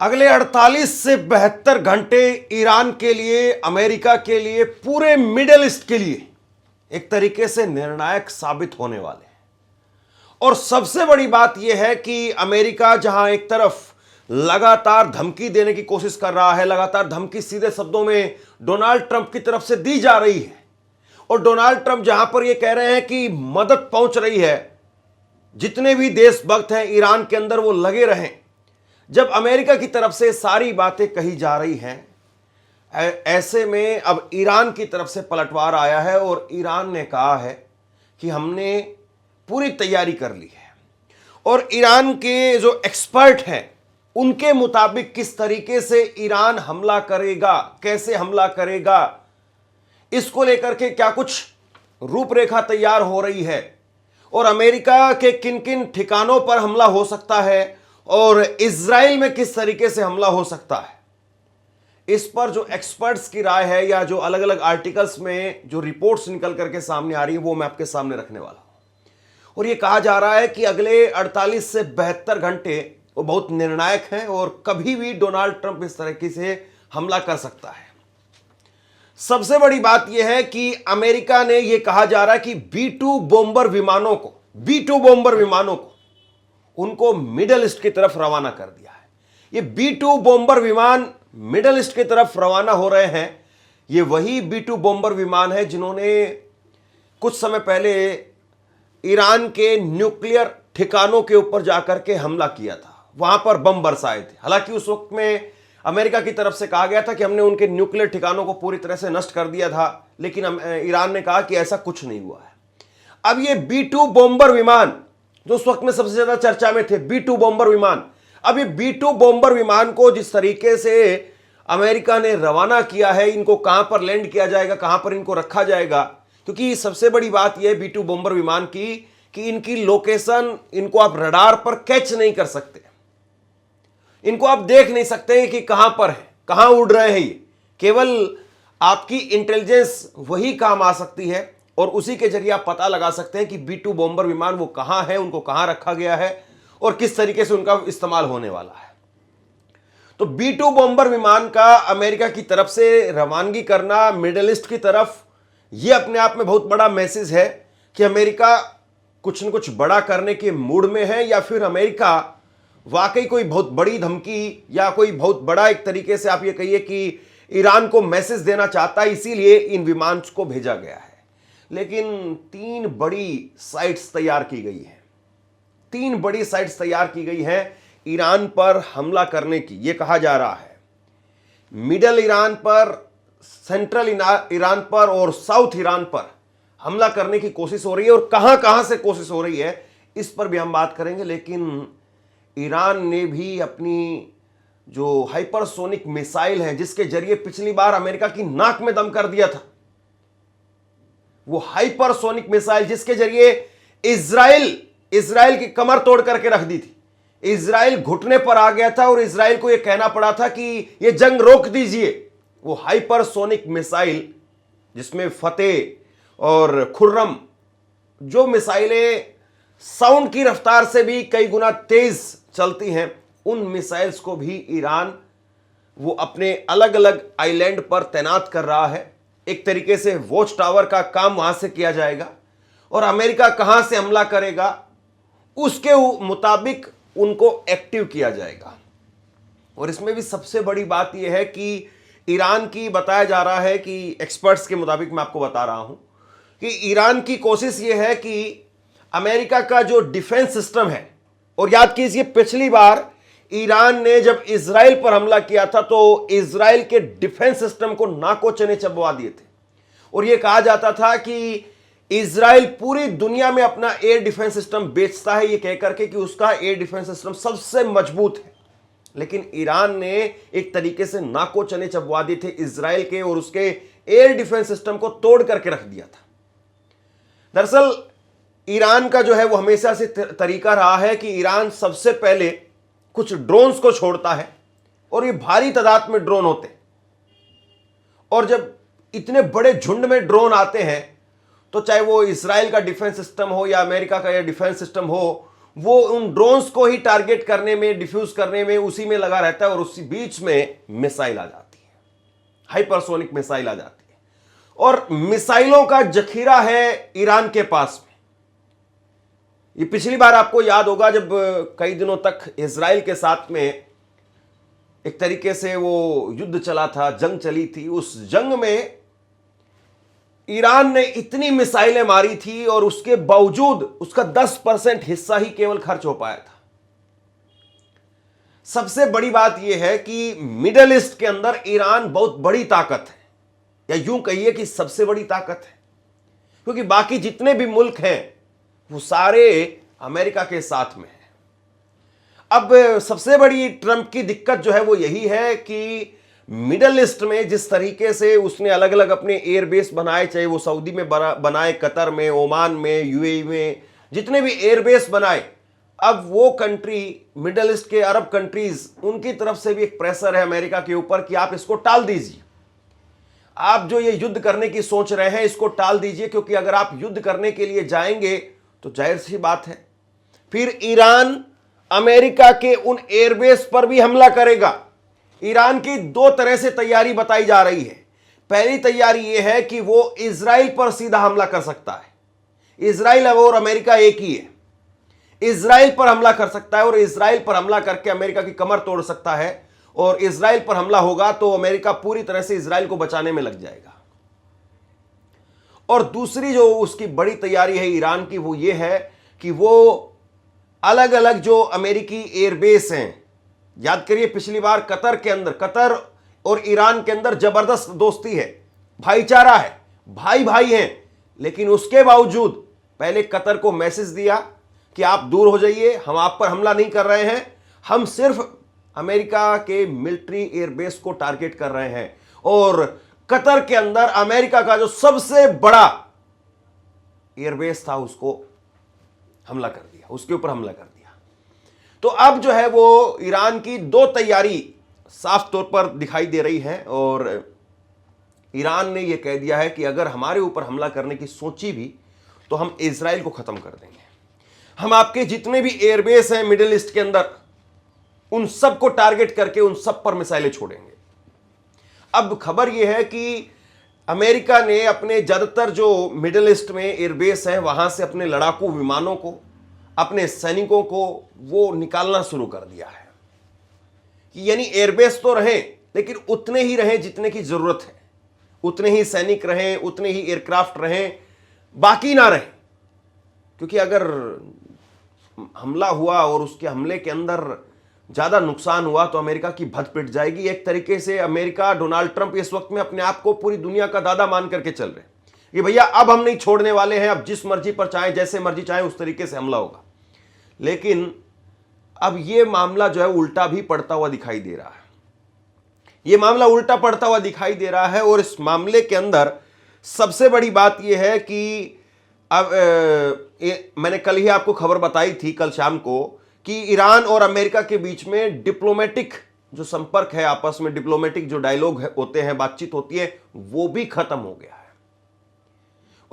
अगले 48 से 72 घंटे ईरान के लिए, अमेरिका के लिए, पूरे मिडिल ईस्ट के लिए एक तरीके से निर्णायक साबित होने वाले हैं। और सबसे बड़ी बात यह है कि अमेरिका जहां एक तरफ लगातार धमकी देने की कोशिश कर रहा है, लगातार धमकी सीधे शब्दों में डोनाल्ड ट्रंप की तरफ से दी जा रही है, और डोनाल्ड ट्रंप जहां पर यह कह रहे हैं कि मदद पहुंच रही है, जितने भी देशभक्त हैं ईरान के अंदर वो लगे रहें। जब अमेरिका की तरफ से सारी बातें कही जा रही हैं, ऐसे में अब ईरान की तरफ से पलटवार आया है और ईरान ने कहा है कि हमने पूरी तैयारी कर ली है। और ईरान के जो एक्सपर्ट हैं उनके मुताबिक किस तरीके से ईरान हमला करेगा, कैसे हमला करेगा, इसको लेकर के क्या कुछ रूपरेखा तैयार हो रही है, और अमेरिका के किन किन ठिकानों पर हमला हो सकता है, और इजराइल में किस तरीके से हमला हो सकता है, इस पर जो एक्सपर्ट्स की राय है या जो अलग अलग आर्टिकल्स में जो रिपोर्ट्स निकल करके सामने आ रही है वो मैं आपके सामने रखने वाला हूं। और ये कहा जा रहा है कि अगले 48 से 72 घंटे वो बहुत निर्णायक हैं और कभी भी डोनाल्ड ट्रंप इस तरीके से हमला कर सकता है। सबसे बड़ी बात यह है कि अमेरिका ने यह कहा जा रहा है कि B-2 बॉम्बर विमानों को उनको मिडल ईस्ट की तरफ रवाना कर दिया है। ये B-2 बॉम्बर विमान मिडल ईस्ट की तरफ रवाना हो रहे हैं। ये वही B-2 बॉम्बर विमान है जिन्होंने कुछ समय पहले ईरान के न्यूक्लियर ठिकानों के ऊपर जाकर के हमला किया था, वहां पर बम बरसाए थे। हालांकि उस वक्त में अमेरिका की तरफ से कहा गया था कि हमने उनके न्यूक्लियर ठिकानों को पूरी तरह से नष्ट कर दिया था, लेकिन ईरान ने कहा कि ऐसा कुछ नहीं हुआ है। अब ये B-2 बॉम्बर विमान जो उस वक्त में सबसे ज्यादा चर्चा में थे, B-2 बॉम्बर विमान, अब ये B-2 बॉम्बर विमान को जिस तरीके से अमेरिका ने रवाना किया है, इनको कहां पर लैंड किया जाएगा, कहां पर इनको रखा जाएगा, क्योंकि सबसे बड़ी बात यह है B-2 बॉम्बर विमान की कि इनकी लोकेशन, इनको आप रडार पर कैच नहीं कर सकते, इनको आप देख नहीं सकते कि कहां पर है, कहां उड़ रहे हैं। ये केवल आपकी इंटेलिजेंस वही काम आ सकती है और उसी के जरिए आप पता लगा सकते हैं कि B-2 बॉम्बर विमान वो कहां है, उनको कहां रखा गया है और किस तरीके से उनका इस्तेमाल होने वाला है। तो B-2 बॉम्बर विमान का अमेरिका की तरफ से रवानगी करना मिडिल ईस्ट की तरफ, यह अपने आप में बहुत बड़ा मैसेज है कि अमेरिका कुछ न कुछ बड़ा करने के मूड में है, या फिर अमेरिका वाकई कोई बहुत बड़ी धमकी या कोई बहुत बड़ा, एक तरीके से आप ये कहिए कि ईरान को मैसेज देना चाहता है, इसीलिए इन विमान को भेजा गया है। लेकिन 3 बड़ी साइट्स तैयार की गई हैं, 3 बड़ी साइट्स तैयार की गई हैं ईरान पर हमला करने की। यह कहा जा रहा है मिडल ईरान पर, सेंट्रल ईरान पर और साउथ ईरान पर हमला करने की कोशिश हो रही है, और कहां कहां से कोशिश हो रही है इस पर भी हम बात करेंगे। लेकिन ईरान ने भी अपनी जो हाइपरसोनिक मिसाइल है, जिसके जरिए पिछली बार अमेरिका की नाक में दम कर दिया था, वो हाइपरसोनिक मिसाइल जिसके जरिए इजराइल की कमर तोड़ करके रख दी थी, इजराइल घुटने पर आ गया था और इजराइल को यह कहना पड़ा था कि यह जंग रोक दीजिए। वो हाइपरसोनिक मिसाइल जिसमें फतेह और खुर्रम, जो मिसाइलें साउंड की रफ्तार से भी कई गुना तेज चलती हैं, उन मिसाइल्स को भी ईरान वो अपने अलग अलग आइलैंड पर तैनात कर रहा है। एक तरीके से वॉच टावर का काम वहां से किया जाएगा, और अमेरिका कहां से हमला करेगा उसके मुताबिक उनको एक्टिव किया जाएगा। और इसमें भी सबसे बड़ी बात यह है कि ईरान की, बताया जा रहा है कि एक्सपर्ट्स के मुताबिक, मैं आपको बता रहा हूं कि ईरान की कोशिश यह है कि अमेरिका का जो डिफेंस सिस्टम है, और याद कीजिए पिछली बार ईरान ने जब इजराइल पर हमला किया था तो इजराइल के डिफेंस सिस्टम को नाको चने चबवा दिए थे, और यह कहा जाता था कि इजराइल पूरी दुनिया में अपना एयर डिफेंस सिस्टम बेचता है, यह कहकर के कि उसका एयर डिफेंस सिस्टम सबसे मजबूत है। लेकिन ईरान ने एक तरीके से नाको चने चबवा दिए थे इजराइल के, और उसके एयर डिफेंस सिस्टम को तोड़ करके रख दिया था। दरअसल ईरान का जो है वो हमेशा से तरीका रहा है कि ईरान सबसे पहले कुछ ड्रोन्स को छोड़ता है, और ये भारी तादाद में ड्रोन होते हैं, और जब इतने बड़े झुंड में ड्रोन आते हैं तो चाहे वो इजराइल का डिफेंस सिस्टम हो या अमेरिका का या डिफेंस सिस्टम हो, वो उन ड्रोन्स को ही टारगेट करने में, डिफ्यूज करने में, उसी में लगा रहता है और उसी बीच में मिसाइल आ जाती है, हाइपरसोनिक मिसाइल आ जाती है। और मिसाइलों का जखीरा है ईरान के पास में। ये पिछली बार आपको याद होगा जब कई दिनों तक इजराइल के साथ में एक तरीके से वो युद्ध चला था, जंग चली थी। उस जंग में ईरान ने इतनी मिसाइलें मारी थी और उसके बावजूद उसका 10% हिस्सा ही केवल खर्च हो पाया था। सबसे बड़ी बात यह है कि मिडल ईस्ट के अंदर ईरान बहुत बड़ी ताकत है, या यूं कहिए कि सबसे बड़ी ताकत है, क्योंकि बाकी जितने भी मुल्क हैं वो सारे अमेरिका के साथ में हैं। अब सबसे बड़ी ट्रंप की दिक्कत जो है वो यही है कि मिडल ईस्ट में जिस तरीके से उसने अलग अलग अपने एयरबेस बनाए, चाहे वो सऊदी में बनाए, कतर में, ओमान में, यूएई में, जितने भी एयरबेस बनाए, अब वो कंट्री, मिडल ईस्ट के अरब कंट्रीज, उनकी तरफ से भी एक प्रेशर है अमेरिका के ऊपर कि आप इसको टाल दीजिए, आप जो ये युद्ध करने की सोच रहे हैं इसको टाल दीजिए, क्योंकि अगर आप युद्ध करने के लिए जाएंगे तो जाहिर सी बात है फिर ईरान अमेरिका के उन एयरबेस पर भी हमला करेगा। ईरान की दो तरह से तैयारी बताई जा रही है। पहली तैयारी यह है कि वो इजराइल पर सीधा हमला कर सकता है। इजराइल और अमेरिका एक ही है। इजराइल पर हमला कर सकता है और इजराइल पर हमला करके अमेरिका की कमर तोड़ सकता है, और इजराइल पर हमला होगा तो अमेरिका पूरी तरह से इजराइल को बचाने में लग जाएगा। और दूसरी जो उसकी बड़ी तैयारी है ईरान की, वो ये है कि वो अलग अलग जो अमेरिकी एयरबेस हैं, याद करिए पिछली बार कतर के अंदर, कतर और ईरान के अंदर जबरदस्त दोस्ती है, भाईचारा है, भाई भाई हैं, लेकिन उसके बावजूद पहले कतर को मैसेज दिया कि आप दूर हो जाइए, हम आप पर हमला नहीं कर रहे हैं, हम सिर्फ अमेरिका के मिलिट्री एयरबेस को टारगेट कर रहे हैं। और कतर के अंदर अमेरिका का जो सबसे बड़ा एयरबेस था उसको हमला कर दिया, उसके ऊपर हमला कर दिया। तो अब जो है वो ईरान की दो तैयारी साफ तौर पर दिखाई दे रही है, और ईरान ने यह कह दिया है कि अगर हमारे ऊपर हमला करने की सोची भी तो हम इजराइल को खत्म कर देंगे। हम आपके जितने भी एयरबेस हैं मिडिल ईस्ट के अंदर, उन सब को टारगेट करके उन सब पर मिसाइलें छोड़ेंगे। अब खबर यह है कि अमेरिका ने अपने ज्यादातर जो मिडिल ईस्ट में एयरबेस हैं वहां से अपने लड़ाकू विमानों को, अपने सैनिकों को वो निकालना शुरू कर दिया है। कि यानी एयरबेस तो रहें, लेकिन उतने ही रहें जितने की जरूरत है, उतने ही सैनिक रहें, उतने ही एयरक्राफ्ट रहें, बाकी ना रहें। क्योंकि अगर हमला हुआ और उसके हमले के अंदर ज्यादा नुकसान हुआ तो अमेरिका की भद पिट जाएगी। एक तरीके से अमेरिका, डोनाल्ड ट्रंप इस वक्त में अपने आप को पूरी दुनिया का दादा मान करके चल रहे हैं कि भैया अब हम नहीं छोड़ने वाले हैं, अब जिस मर्जी पर चाहे, जैसे मर्जी चाहे उस तरीके से हमला होगा। लेकिन अब यह मामला जो है उल्टा भी पड़ता हुआ दिखाई दे रहा है। यह मामला उल्टा पड़ता हुआ दिखाई दे रहा है, और इस मामले के अंदर सबसे बड़ी बात यह है कि अब मैंने कल ही आपको खबर बताई थी, कल शाम को, कि ईरान और अमेरिका के बीच में डिप्लोमेटिक जो संपर्क है, आपस में डिप्लोमेटिक जो डायलॉग होते हैं, बातचीत होती है, वो भी खत्म हो गया है।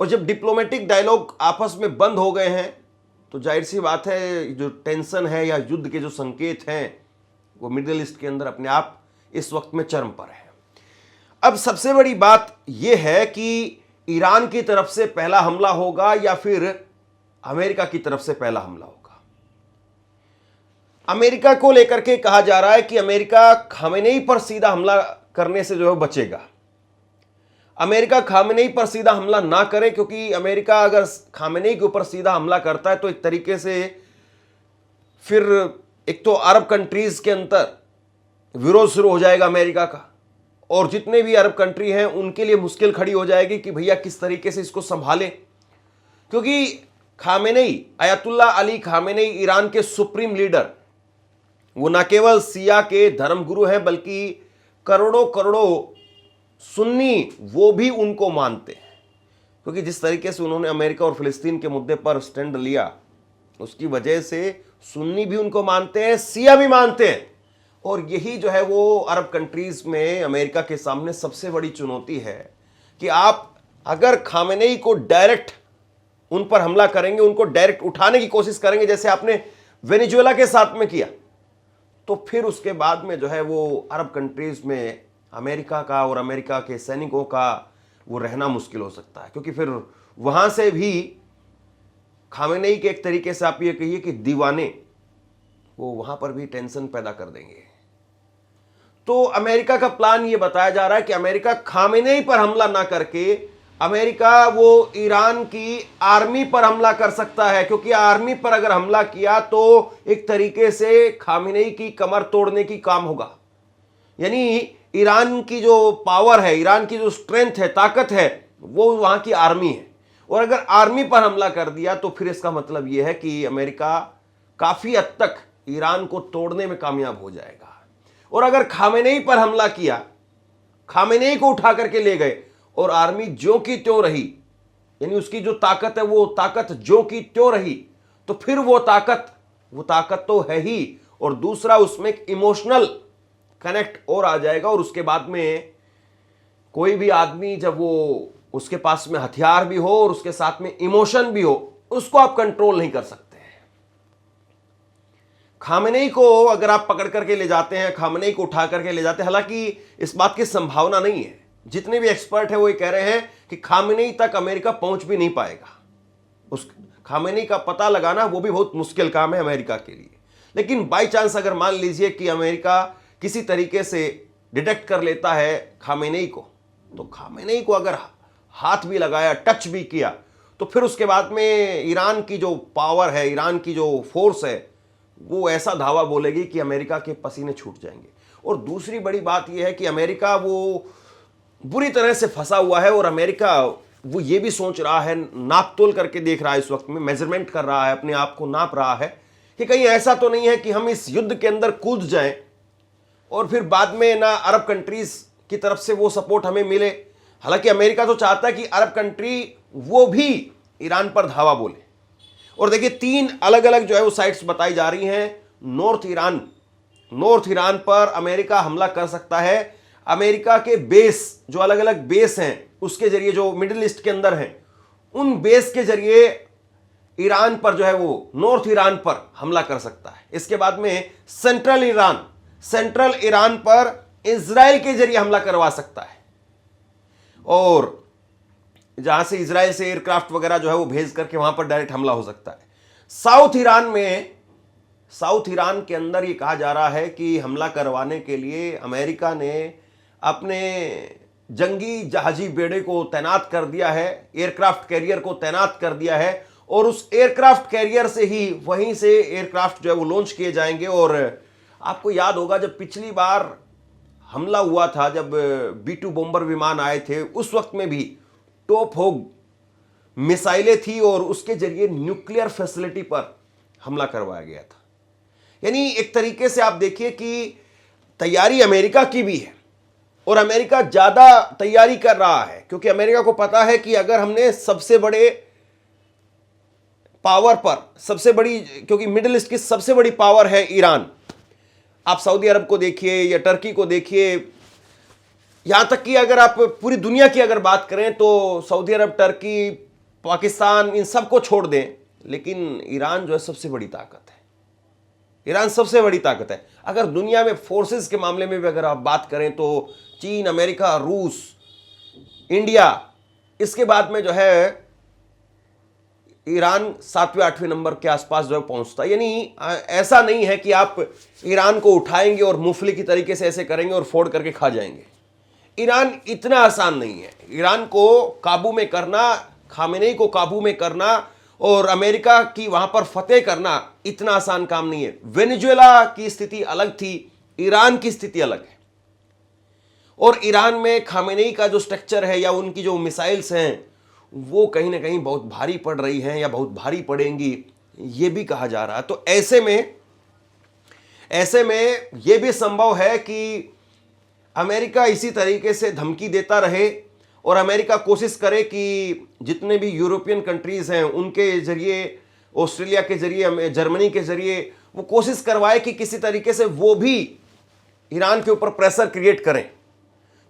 और जब डिप्लोमेटिक डायलॉग आपस में बंद हो गए हैं तो जाहिर सी बात है जो टेंशन है या युद्ध के जो संकेत हैं वो मिडिल ईस्ट के अंदर अपने आप इस वक्त में चरम पर है। अब सबसे बड़ी बात यह है कि ईरान की तरफ से पहला हमला होगा या फिर अमेरिका की तरफ से पहला हमला होगा। अमेरिका को लेकर के कहा जा रहा है कि अमेरिका खामेनेई पर सीधा हमला करने से जो है बचेगा। अमेरिका खामेनेई पर सीधा हमला ना करे, क्योंकि अमेरिका अगर खामेनेई के ऊपर सीधा हमला करता है तो एक तरीके से फिर एक तो अरब कंट्रीज के अंदर विरोध शुरू हो जाएगा अमेरिका का, और जितने भी अरब कंट्री हैं उनके लिए मुश्किल खड़ी हो जाएगी कि भैया किस तरीके से इसको संभालें। क्योंकि खामेनेई, अयतुल्ला अली खामेनेई ईरान के सुप्रीम लीडर, वो न केवल सिया के धर्मगुरु हैं बल्कि करोड़ों करोड़ों सुन्नी वो भी उनको मानते हैं। क्योंकि जिस तरीके से उन्होंने अमेरिका और फिलिस्तीन के मुद्दे पर स्टैंड लिया, उसकी वजह से सुन्नी भी उनको मानते हैं, सिया भी मानते हैं। और यही जो है वो अरब कंट्रीज में अमेरिका के सामने सबसे बड़ी चुनौती है कि आप अगर खामेनेई को डायरेक्ट उन पर हमला करेंगे, उनको डायरेक्ट उठाने की कोशिश करेंगे, जैसे आपने वेनेजुएला के साथ में किया, तो फिर उसके बाद में जो है वो अरब कंट्रीज में अमेरिका का और अमेरिका के सैनिकों का वो रहना मुश्किल हो सकता है, क्योंकि फिर वहां से भी खामेनेई के एक तरीके से आप ये कहिए कि दीवाने वो वहां पर भी टेंशन पैदा कर देंगे। तो अमेरिका का प्लान ये बताया जा रहा है कि अमेरिका खामेनेई पर हमला ना करके अमेरिका वो ईरान की आर्मी पर हमला कर सकता है, क्योंकि आर्मी पर अगर हमला किया तो एक तरीके से खामेनेई की कमर तोड़ने की काम होगा। यानी ईरान की जो पावर है, ईरान की जो स्ट्रेंथ है, ताकत है, वो वहां की आर्मी है, और अगर आर्मी पर हमला कर दिया तो फिर इसका मतलब यह है कि अमेरिका काफी हद तक ईरान को तोड़ने में कामयाब हो जाएगा। और अगर खामेनेई पर हमला किया, खामेनेई को उठा करके ले गए और आर्मी ज्यों की त्यों रही, यानी उसकी जो ताकत है वो ताकत ज्यों की त्यों रही, तो फिर वो ताकत तो है ही, और दूसरा उसमें एक इमोशनल कनेक्ट और आ जाएगा। और उसके बाद में कोई भी आदमी जब वो उसके पास में हथियार भी हो और उसके साथ में इमोशन भी हो, उसको आप कंट्रोल नहीं कर सकते। खामेनेई को अगर आप पकड़ करके ले जाते हैं, खामेनेई को उठा करके ले जाते हैं, हालांकि इस बात की संभावना नहीं है, जितने भी एक्सपर्ट हैं वो ये कह रहे हैं कि खामेनेई तक अमेरिका पहुंच भी नहीं पाएगा। उस खामेनेई का पता लगाना वो भी बहुत मुश्किल काम है अमेरिका के लिए। लेकिन बाई चांस अगर मान लीजिए कि अमेरिका किसी तरीके से डिटेक्ट कर लेता है खामेनेई को, तो खामेनेई को अगर हाथ भी लगाया, टच भी किया, तो फिर उसके बाद में ईरान की जो पावर है, ईरान की जो फोर्स है, वो ऐसा धावा बोलेगी कि अमेरिका के पसीने छूट जाएंगे। और दूसरी बड़ी बात यह है कि अमेरिका वो बुरी तरह से फंसा हुआ है, और अमेरिका वो ये भी सोच रहा है, नाप तोल करके देख रहा है, इस वक्त में मेजरमेंट कर रहा है, अपने आप को नाप रहा है कि कहीं ऐसा तो नहीं है कि हम इस युद्ध के अंदर कूद जाएं और फिर बाद में ना अरब कंट्रीज की तरफ से वो सपोर्ट हमें मिले। हालांकि अमेरिका तो चाहता है कि अरब कंट्री वो भी ईरान पर धावा बोले। और देखिए 3 अलग अलग जो है वो साइट्स बताई जा रही हैं। नॉर्थ ईरान पर अमेरिका हमला कर सकता है। अमेरिका के बेस, जो अलग अलग बेस हैं उसके जरिए, जो मिडिल ईस्ट के अंदर हैं, उन बेस के जरिए ईरान पर जो है वो नॉर्थ ईरान पर हमला कर सकता है। इसके बाद में सेंट्रल ईरान पर इजराइल के जरिए हमला करवा सकता है, और जहां से इजराइल से एयरक्राफ्ट वगैरह जो है वो भेज करके वहां पर डायरेक्ट हमला हो सकता है। साउथ ईरान के अंदर ये कहा जा रहा है कि हमला करवाने के लिए अमेरिका ने अपने जंगी जहाजी बेड़े को तैनात कर दिया है, एयरक्राफ्ट कैरियर को तैनात कर दिया है, और उस एयरक्राफ्ट कैरियर से ही वहीं से एयरक्राफ्ट जो है वो लॉन्च किए जाएंगे। और आपको याद होगा जब पिछली बार हमला हुआ था, जब B-2 बॉम्बर विमान आए थे, उस वक्त में भी टॉप होग मिसाइलें थी और उसके जरिए न्यूक्लियर फैसिलिटी पर हमला करवाया गया था। यानी एक तरीके से आप देखिए कि तैयारी अमेरिका की भी है, और अमेरिका ज्यादा तैयारी कर रहा है, क्योंकि अमेरिका को पता है कि अगर हमने सबसे बड़े पावर पर, क्योंकि मिडिल ईस्ट की सबसे बड़ी पावर है ईरान। आप सऊदी अरब को देखिए या टर्की को देखिए, यहां तक कि अगर आप पूरी दुनिया की अगर बात करें तो सऊदी अरब, टर्की, पाकिस्तान, इन सबको छोड़ दें, लेकिन ईरान जो है सबसे बड़ी ताकत है। ईरान सबसे बड़ी ताकत है। अगर दुनिया में फोर्सेस के मामले में भी अगर आप बात करें तो चीन, अमेरिका, रूस, इंडिया, इसके बाद में जो है ईरान 7वें-8वें नंबर के आसपास जो है पहुंचता है। यानी ऐसा नहीं है कि आप ईरान को उठाएंगे और मूंगफली की तरीके से ऐसे करेंगे और फोड़ करके खा जाएंगे। ईरान इतना आसान नहीं है। ईरान को काबू में करना, खामेनेई को काबू में करना और अमेरिका की वहां पर फतेह करना इतना आसान काम नहीं है। वेनेजुएला की स्थिति अलग थी, ईरान की स्थिति अलग है। और ईरान में खामेनेई का जो स्ट्रक्चर है या उनकी जो मिसाइल्स हैं वो कहीं ना कहीं बहुत भारी पड़ रही हैं या बहुत भारी पड़ेंगी, ये भी कहा जा रहा है। तो ऐसे में ये भी संभव है कि अमेरिका इसी तरीके से धमकी देता रहे और अमेरिका कोशिश करे कि जितने भी यूरोपियन कंट्रीज हैं उनके जरिए, ऑस्ट्रेलिया के जरिए, जर्मनी के जरिए वो कोशिश करवाए कि किसी तरीके से वो भी ईरान के ऊपर प्रेशर क्रिएट करें।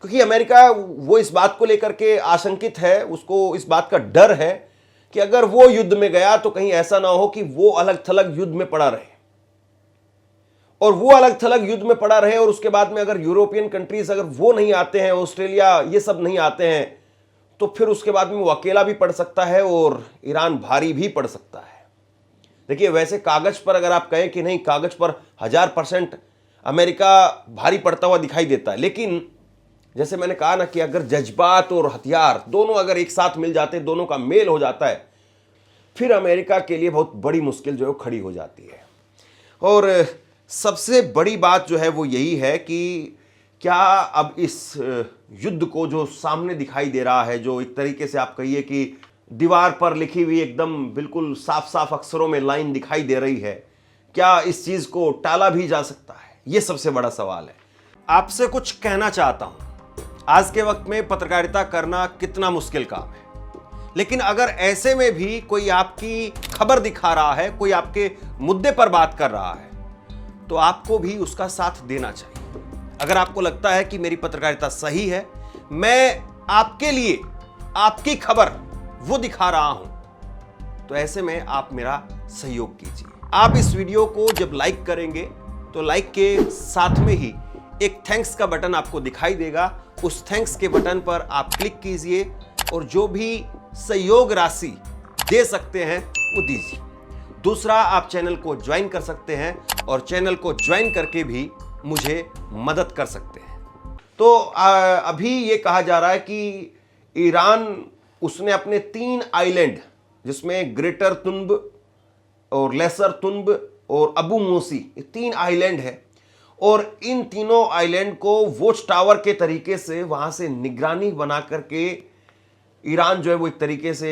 क्योंकि अमेरिका वो इस बात को लेकर के आशंकित है, उसको इस बात का डर है कि अगर वो युद्ध में गया तो कहीं ऐसा ना हो कि वो अलग थलग युद्ध में पड़ा रहे। और वो अलग थलग युद्ध में पड़ा रहे और उसके बाद में अगर यूरोपियन कंट्रीज अगर वो नहीं आते हैं, ऑस्ट्रेलिया ये सब नहीं आते हैं, तो फिर उसके बाद में वो अकेला भी पड़ सकता है और ईरान भारी भी पड़ सकता है। देखिए, वैसे कागज पर अगर आप कहें कि नहीं, कागज पर 1000% अमेरिका भारी पड़ता हुआ दिखाई देता है, लेकिन जैसे मैंने कहा ना कि अगर जज्बात और हथियार दोनों अगर एक साथ मिल जाते हैं, दोनों का मेल हो जाता है, फिर अमेरिका के लिए बहुत बड़ी मुश्किल जो है खड़ी हो जाती है। और सबसे बड़ी बात जो है वो यही है कि क्या अब इस युद्ध को जो सामने दिखाई दे रहा है, जो एक तरीके से आप कहिए कि दीवार पर लिखी हुई एकदम बिल्कुल साफ साफ अक्षरों में लाइन दिखाई दे रही है, क्या इस चीज को टाला भी जा सकता है? यह सबसे बड़ा सवाल है। आपसे कुछ कहना चाहता हूं, आज के वक्त में पत्रकारिता करना कितना मुश्किल काम है, लेकिन अगर ऐसे में भी कोई आपकी खबर दिखा रहा है, कोई आपके मुद्दे पर बात कर रहा है, तो आपको भी उसका साथ देना चाहिए। अगर आपको लगता है कि मेरी पत्रकारिता सही है, मैं आपके लिए आपकी खबर वो दिखा रहा हूं, तो ऐसे में आप मेरा सहयोग कीजिए। आप इस वीडियो को जब लाइक करेंगे तो लाइक के साथ में ही एक थैंक्स का बटन आपको दिखाई देगा। उस थैंक्स के बटन पर आप क्लिक कीजिए और जो भी सहयोग राशि दे सकते हैं वो दीजिए। दूसरा, आप चैनल को ज्वाइन कर सकते हैं और चैनल को ज्वाइन करके भी मुझे मदद कर सकते हैं। तो अभी ये कहा जा रहा है कि ईरान उसने अपने 3 आइलैंड, जिसमें ग्रेटर तुन्ब और लेसर तुन्ब और अबू मोसी, ये 3 आइलैंड है, और इन तीनों आइलैंड को वॉच टावर के तरीके से वहां से निगरानी बना करके ईरान जो है वो एक तरीके से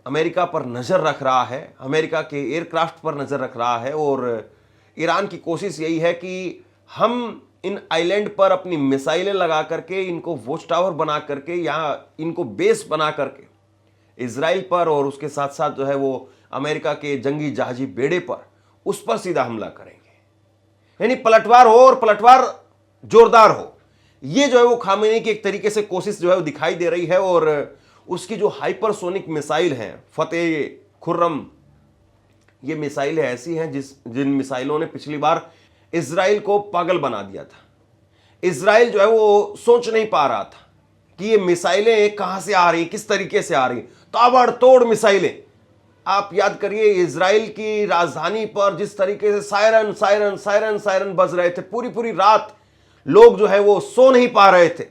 अमेरिका पर नजर रख रहा है, अमेरिका के एयरक्राफ्ट पर नजर रख रहा है। और ईरान की कोशिश यही है कि हम इन आइलैंड पर अपनी मिसाइलें लगा करके, इनको वॉच टावर बना करके, यहाँ इनको बेस बना करके इजराइल पर और उसके साथ साथ जो है वो अमेरिका के जंगी जहाजी बेड़े पर, उस पर सीधा हमला करेंगे। यानी पलटवार हो और पलटवार जोरदार हो। ये जो है वो खामेनी की एक तरीके से कोशिश जो है वो दिखाई दे रही है। और उसकी जो हाइपरसोनिक मिसाइल हैं, फतेह खुर्रम, ये मिसाइलें ऐसी हैं जिन मिसाइलों ने पिछली बार इजराइल को पागल बना दिया था। इजराइल जो है वो सोच नहीं पा रहा था कि ये मिसाइलें कहां से आ रही, किस तरीके से आ रही, ताबड़तोड़ मिसाइलें। आप याद करिए, इजराइल की राजधानी पर जिस तरीके से सायरन सायरन सायरन सायरन बज रहे थे, पूरी पूरी रात लोग जो है वो सो नहीं पा रहे थे।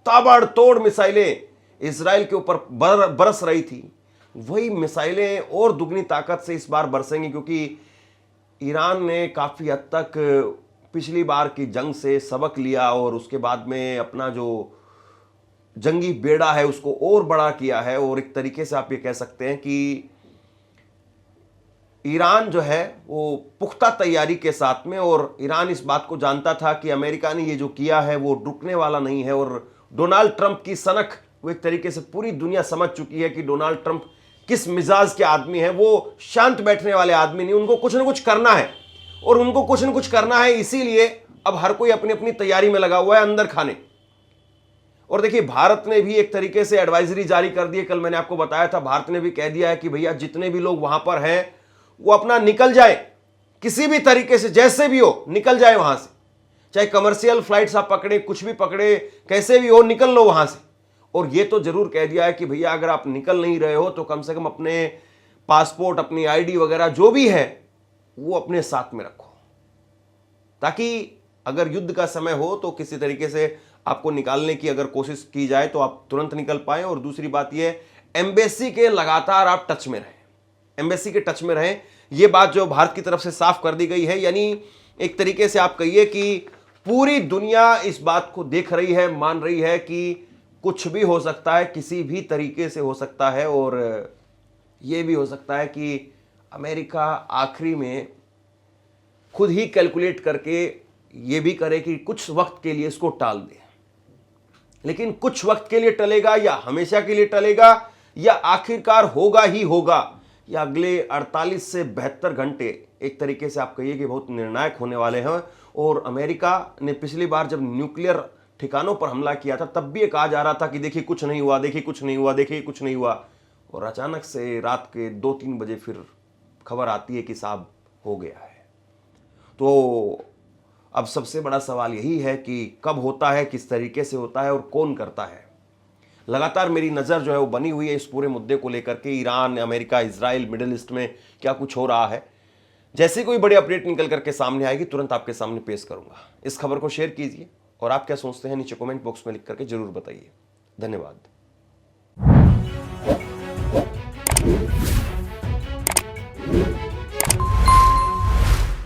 ताबड़तोड़ मिसाइलें इजराइल के ऊपर बरस रही थी। वही मिसाइलें और दुगनी ताकत से इस बार बरसेंगी, क्योंकि ईरान ने काफ़ी हद तक पिछली बार की जंग से सबक लिया और उसके बाद में अपना जो जंगी बेड़ा है उसको और बड़ा किया है। और एक तरीके से आप ये कह सकते हैं कि ईरान जो है वो पुख्ता तैयारी के साथ में, और ईरान इस बात को जानता था कि अमेरिका ने ये जो किया है वो रुकने वाला नहीं है। और डोनाल्ड ट्रंप की सनक वो एक तरीके से पूरी दुनिया समझ चुकी है कि डोनाल्ड ट्रंप किस मिजाज के आदमी है। वो शांत बैठने वाले आदमी नहीं, उनको कुछ ना कुछ करना है, और उनको कुछ ना कुछ करना है, इसीलिए अब हर कोई अपनी अपनी तैयारी में लगा हुआ है अंदर खाने। और देखिए, भारत ने भी एक तरीके से एडवाइजरी जारी कर दी है। कल मैंने आपको बताया था, भारत ने भी कह दिया है कि भैया जितने भी लोग वहां पर हैं वो अपना निकल जाए, किसी भी तरीके से, जैसे भी हो निकल जाए वहां से, चाहे कमर्शियल फ्लाइट्स आप पकड़े, कुछ भी पकड़े, कैसे भी हो निकल लो वहां से। और ये तो जरूर कह दिया है कि भैया अगर आप निकल नहीं रहे हो तो कम से कम अपने पासपोर्ट, अपनी आईडी वगैरह जो भी है वो अपने साथ में रखो, ताकि अगर युद्ध का समय हो तो किसी तरीके से आपको निकालने की अगर कोशिश की जाए तो आप तुरंत निकल पाए। और दूसरी बात यह, एम्बेसी के लगातार आप टच में रहें, एम्बेसी के टच में रहें। यह बात जो भारत की तरफ से साफ कर दी गई है, यानी एक तरीके से आप कहिए कि पूरी दुनिया इस बात को देख रही है, मान रही है कि कुछ भी हो सकता है, किसी भी तरीके से हो सकता है। और यह भी हो सकता है कि अमेरिका आखिरी में खुद ही कैलकुलेट करके ये भी करे कि कुछ वक्त के लिए इसको टाल दे। लेकिन कुछ वक्त के लिए टलेगा या हमेशा के लिए टलेगा या आखिरकार होगा ही होगा, या अगले 48 से 72 घंटे एक तरीके से आप कहिए कि बहुत निर्णायक होने वाले हैं। और अमेरिका ने पिछली बार जब न्यूक्लियर ठिकानों पर हमला किया था तब भी ये कहा जा रहा था कि देखिए कुछ नहीं हुआ, देखिए कुछ नहीं हुआ, देखिए कुछ नहीं हुआ, और अचानक से रात के 2-3 बजे फिर खबर आती है कि साहब हो गया है। तो अब सबसे बड़ा सवाल यही है कि कब होता है, किस तरीके से होता है और कौन करता है। लगातार मेरी नज़र जो है वो बनी हुई है इस पूरे मुद्दे को लेकर के, Iran, America, Israel, middle east में क्या कुछ हो रहा है। जैसे कोई बड़ी अपडेट निकल करके सामने आएगी तुरंत आपके सामने पेश करूंगा। इस खबर को शेयर कीजिए और आप क्या सोचते हैं नीचे कमेंट बॉक्स में लिख करके जरूर बताइए। धन्यवाद।